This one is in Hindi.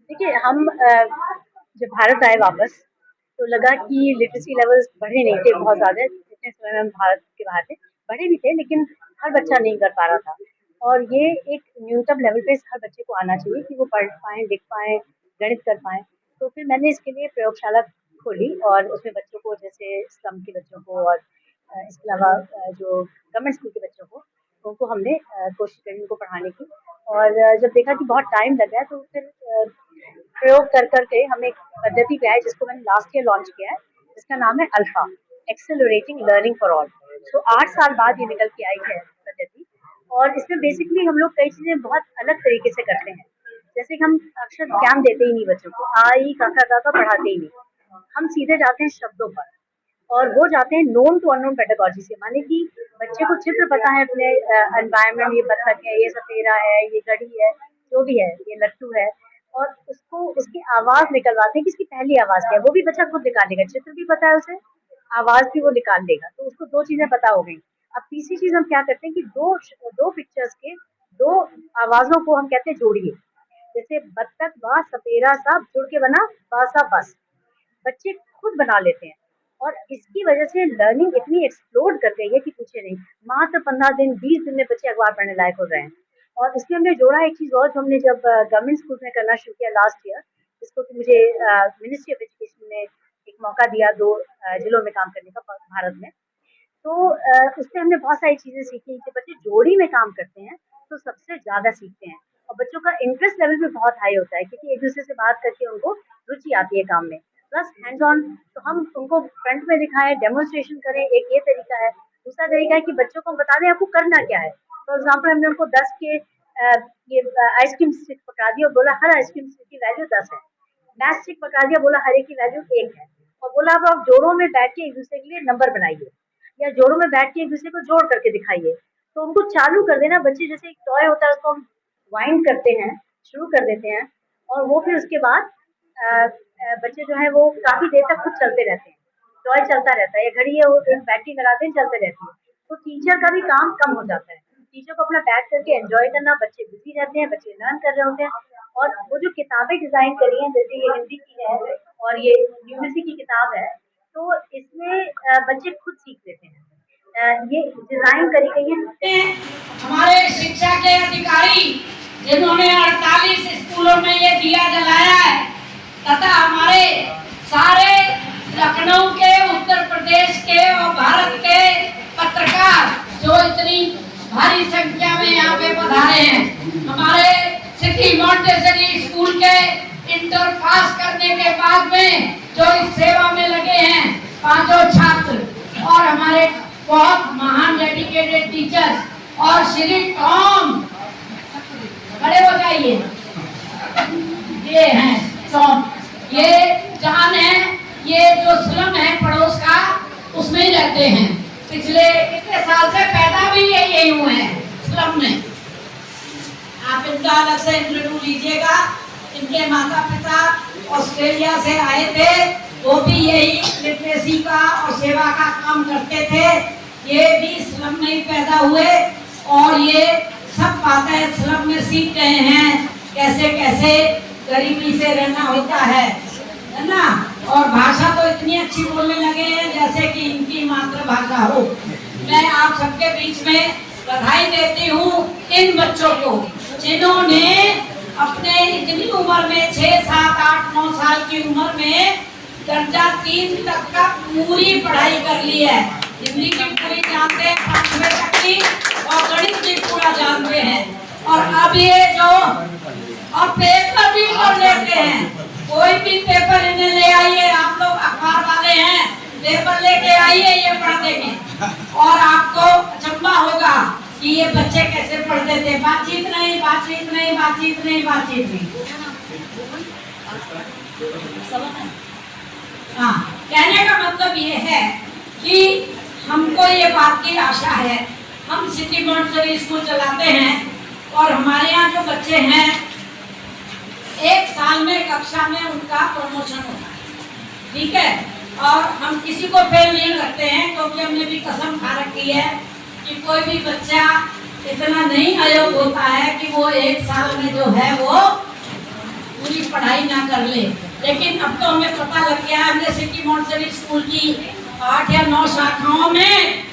देखिए हम जब भारत आए वापस तो लगा कि लिटरेसी लेवल्स बढ़े नहीं थे बहुत ज़्यादा जितने समय में हम भारत के बाहर थे। बढ़े भी थे लेकिन हर बच्चा नहीं कर पा रहा था और ये एक न्यूनतम लेवल पे हर बच्चे को आना चाहिए कि वो पढ़ पाएँ, लिख पाएँ, गणित कर पाएँ। तो फिर मैंने इसके लिए प्रयोगशाला खोली और उसमें बच्चों को जैसे स्लम के बच्चों को और इसके अलावा जो गवर्नमेंट स्कूल के बच्चों को उनको हमने कोशिश करी उनको पढ़ाने की और जब देखा कि बहुत टाइम लग गया तो फिर प्रयोग कर के हम एक पद्धति पे आए जिसको मैंने लास्ट ईयर लॉन्च किया है जिसका नाम है alpha accelerating learning for all. तो 8 साल बाद ये निकल के आई है पद्धति और इसमें बेसिकली हम लोग कई चीजें बहुत अलग तरीके से करते हैं। जैसे कि हम अक्षर ज्ञान देते ही नहीं बच्चोों को, आ ई का पढ़ाते ही नहीं, हम सीधे जाते हैं शब्दों पर और वो जाते हैं नोन टू अननोन पेडागोजी से, माने कि बच्चे को चित्र पता है अपने एनवायरनमेंट, ये बत्तख है, ये सपेरा है, ये घड़ी है, जो भी है, ये लट्टू है और उसको उसकी आवाज निकलवाते हैं कि इसकी पहली आवाज क्या है। वो भी बच्चा खुद निकालेगा, चित्र भी पता है उसे, आवाज भी वो निकाल देगा, तो उसको दो चीजें पता हो गई। अब तीसरी चीज हम क्या करते हैं कि दो दो पिक्चर्स के दो आवाजों को हम कहते हैं जोड़िए। जैसे बत्तख बा सपेरा सा जुड़ के बना बा सा बस, बच्चे खुद बना लेते हैं और इसकी वजह से लर्निंग इतनी एक्सप्लोड कर गई है कि पूछे नहीं। मात्र 15 दिन 20 दिन में बच्चे अखबार पढ़ने लायक हो रहे हैं और इसमें हमने जोड़ा एक चीज और जो हमने जब गवर्नमेंट स्कूल में करना शुरू किया लास्ट ईयर, जिसको कि मुझे मिनिस्ट्री ऑफ एजुकेशन ने एक मौका दिया 2 जिलों में काम करने का भारत में। तो उससे हमने बहुत सारी चीजें सीखी कि बच्चे जोड़ी में काम करते हैं तो सबसे ज्यादा सीखते हैं और बच्चों का इंटरेस्ट लेवल भी बहुत हाई होता है क्योंकि एक दूसरे से बात करके उनको रुचि आती है काम में। प्लस हैंड्स ऑन, तो हम उनको फ्रंट में दिखाएं, डेमोन्स्ट्रेशन करें, एक ये तरीका है। दूसरा तरीका है कि बच्चों को हम बता दें आपको करना क्या है। फॉर एग्जाम्पल हमने उनको 10 के ये आइसक्रीम स्टिक पकड़ा दिया और बोला हर आइसक्रीम स्टिक की वैल्यू 10 है। मैथ स्टिक पकड़ा दिया, बोला हर एक की वैल्यू 1 है और बोला अब आप जोड़ों में बैठ के एक दूसरे के लिए नंबर बनाइए या जोड़ों में बैठ के एक दूसरे को जोड़ करके दिखाइए। तो उनको चालू कर देना, बच्चे जैसे एक टॉय होता है उसको हम वाइंड करते हैं, शुरू कर देते हैं और वो फिर उसके बाद बच्चे जो है वो काफी देर तक खुद चलते रहते हैं। टॉय चलता रहता है या घड़ी है वो एक बैटरी लगाते हैं चलते रहती है। तो टीचर का भी काम कम हो जाता है, टीचर को अपना बैठ करके एंजॉय करना, बच्चे बिजी रहते हैं, बच्चे लर्न कर रहे होते हैं। और वो जो किताबें डिजाइन करी हैं जैसे ये हिंदी की है और ये यूनिवर्सिटी की किताब है, तो इसमें बच्चे खुद सीख लेते हैं। ये डिजाइन करी गई है। हमारे शिक्षा के अधिकारी जिन्होंने 48 स्कूलों में ये दिया जलाया है तथा हमारे सारे लखनऊ के, उत्तर प्रदेश के और भारत के पत्रकार जो इतनी भारी संख्या में यहाँ पे पधारे हैं। हमारे सिटी मॉन्टेसरी स्कूल के इंटर पास करने के बाद में जो इस सेवा में लगे हैं 5 छात्र और हमारे बहुत महान डेडिकेटेड टीचर्स और श्री टॉम, खड़े हो जाइए, ये हैं टॉम, ये जान है, ये जो स्लम है पड़ोस का उसमें ही रहते हैं। पिछले कितने साल से पैदा भी यही हुए हैं स्लम में। आप इनका अलग से इंटरव्यू लीजिएगा। इनके माता पिता ऑस्ट्रेलिया से आए थे, वो भी यही लिटरेसी का और सेवा का काम करते थे। ये भी स्लम में ही पैदा हुए और ये सब बातें स्लम में सीख गए हैं, कैसे कैसे गरीबी से रहना होता है ना। और भाषा तो इतनी अच्छी बोलने लगे हैं जैसे कि इनकी मातृभाषा हो। मैं आप सबके बीच में बधाई देती हूँ इन बच्चों को जिन्होंने अपने इतनी उम्र में 6, 7, 8, 9 साल की उम्र में दर्जा 3 तक का पूरी पढ़ाई कर ली है। हिंदी की पूरी जानते हैं, 5वीं तक की, और गणित भी पूरा जानते हैं। और अब ये जो और पेपर भी पढ़ लेते हैं। कोई भी पेपर इन्हें ले आइए, आप लोग अखबार वाले हैं, पेपर लेके आइए, ये पढ़ देंगे और आपको अचंभा होगा कि ये बच्चे कैसे पढ़ते थे। बातचीत नहीं, बातचीत नहीं, बातचीत नहीं, बातचीत नहीं। हाँ, कहने का मतलब ये है कि हमको ये बात की आशा है। हम सिटी मॉन्टेसरी स्कूल चलाते हैं और हमारे यहाँ जो बच्चे हैं 1 साल में कक्षा में उनका प्रमोशन होता है, ठीक है। और हम किसी को फेल नहीं करते हैं क्योंकि हमने भी कसम खा रखी है कि कोई भी बच्चा इतना नहीं अयोग्य होता है कि वो 1 साल में जो है वो पढ़ाई ना कर ले, लेकिन अब तो हमें पता लग गया है, हमने सिटी मॉन्टेसरी स्कूल की 8 या 9 शाखाओं में